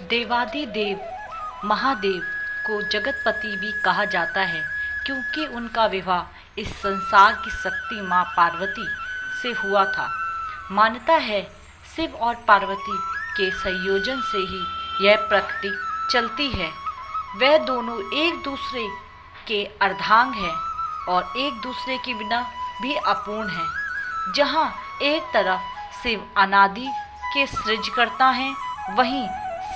देवादिदेव महादेव को जगतपति भी कहा जाता है, क्योंकि उनका विवाह इस संसार की शक्ति माँ पार्वती से हुआ था। मान्यता है शिव और पार्वती के संयोजन से ही यह प्रकृति चलती है। वह दोनों एक दूसरे के अर्धांग हैं और एक दूसरे के बिना भी अपूर्ण हैं। जहाँ एक तरफ शिव अनादि के सृजकर्ता हैं, वहीं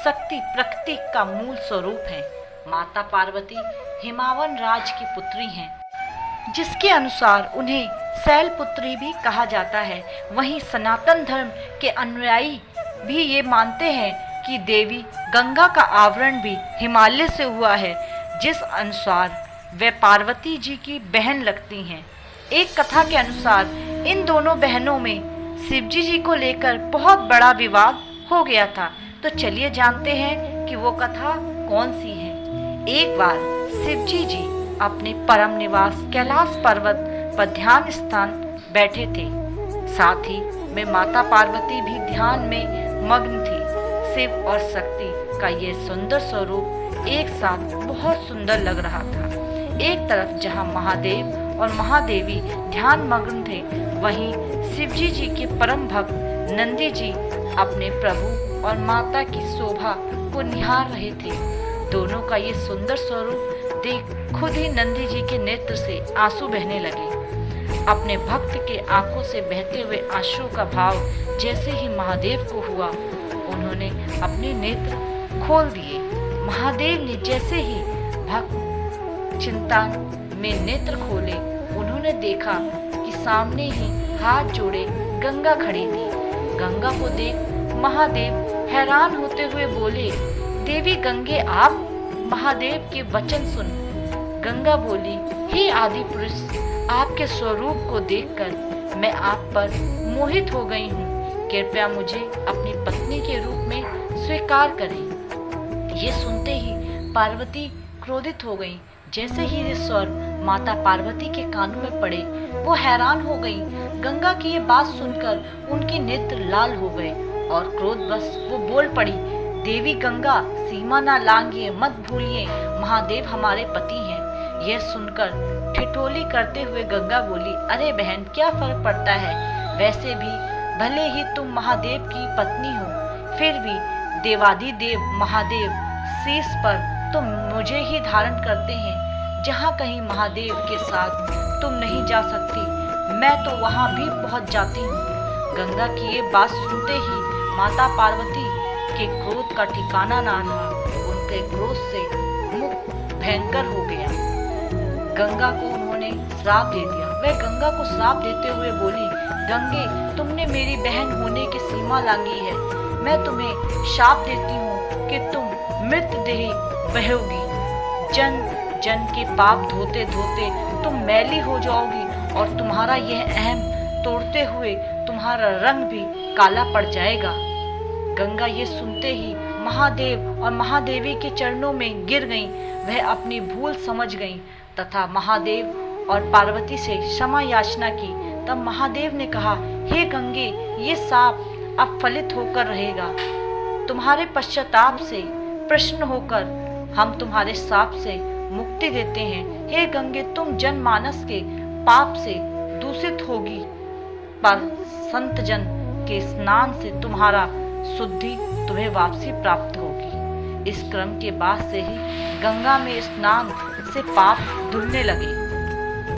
शक्ति प्रकृति का मूल स्वरूप है। माता पार्वती हिमावन राज की पुत्री हैं, जिसके अनुसार उन्हें शैलपुत्री भी कहा जाता है। वहीं सनातन धर्म के अनुयायी भी ये मानते हैं कि देवी गंगा का आवरण भी हिमालय से हुआ है, जिस अनुसार वे पार्वती जी की बहन लगती हैं। एक कथा के अनुसार इन दोनों बहनों में शिवजी जी को लेकर बहुत बड़ा विवाद हो गया था। तो चलिए जानते हैं कि वो कथा कौन सी है। एक बार शिवजी जी अपने परम निवास कैलाश पर्वत पर ध्यान स्थान बैठे थे। साथ ही में माता पार्वती भी ध्यान में मग्न थी। शिव और शक्ति का ये सुंदर स्वरूप एक साथ बहुत सुंदर लग रहा था। एक तरफ जहाँ महादेव और महादेवी ध्यान मग्न थे, वहीं शिवजी जी के परम भक्त नंदी जी अपने प्रभु और माता की शोभा को निहार रहे थे। दोनों का ये सुंदर स्वरूप देख खुद ही नंदी जी के नेत्र से आंसू बहने लगे। अपने भक्त के आंखों से बहते हुए आंसू का भाव जैसे ही महादेव को हुआ, उन्होंने अपने नेत्र खोल दिए। महादेव ने जैसे ही भक्त चिंता में नेत्र खोले, उन्होंने देखा कि सामने ही हाथ जोड़े गंगा खड़ी थी। गंगा को देख महादेव हैरान होते हुए बोले, देवी गंगे आप? महादेव के वचन सुन गंगा बोली, हे आदि पुरुष, आपके स्वरूप को देखकर मैं आप पर मोहित हो गई हूँ। कृपया मुझे अपनी पत्नी के रूप में स्वीकार करें। ये सुनते ही पार्वती क्रोधित हो गई। जैसे ही ये स्वर माता पार्वती के कानों में पड़े, वो हैरान हो गई। गंगा की ये बात सुनकर उनके नेत्र लाल हो गए और क्रोधवश वो बोल पड़ी, देवी गंगा, सीमा ना लांघिए, मत भूलिए, महादेव हमारे पति हैं। यह सुनकर ठिठोली करते हुए गंगा बोली, अरे बहन, क्या फर्क पड़ता है? वैसे भी भले ही तुम महादेव की पत्नी हो, फिर भी देवादिदेव महादेव शीश पर तुम मुझे ही धारण करते हैं। जहाँ कहीं महादेव के साथ तुम नहीं जा सकती, मैं तो वहाँ भी पहुँच जाती हूँ। गंगा की ये बात सुनते ही माता पार्वती के क्रोध का ठिकाना ना रहा। उनके क्रोध से मुख भयंकर हो गया। गंगा को उन्होंने श्राप दे दिया। वह गंगा को श्राप देते हुए बोली, गंगे, तुमने मेरी बहन होने की सीमा लांघी है। मैं तुम्हें शाप देती हूँ कि तुम मृतदेही बहोगी। जन जन के पाप धोते धोते तुम मैली हो जाओगी और तुम्हारा यह अहम तोड़ते हुए तुम्हारा रंग भी काला पड़ जाएगा। गंगा ये सुनते ही महादेव और महादेवी के चरणों में गिर गईं। वह अपनी भूल समझ गईं तथा महादेव और पार्वती से क्षमा याचना की। तब महादेव ने कहा, हे गंगे, ये शाप अब फलित होकर रहेगा। तुम्हारे पश्चाताप से प्रसन्न होकर हम तुम्हारे शाप से मुक्ति देते हैं। हे गंगे, तुम जनमानस के पाप से दूषित होगी, पर संत जन के स्नान से तुम्हारा शुद्धि तुम्हें वापसी प्राप्त होगी। इस क्रम के बाद से ही गंगा में स्नान से पाप धुलने लगे।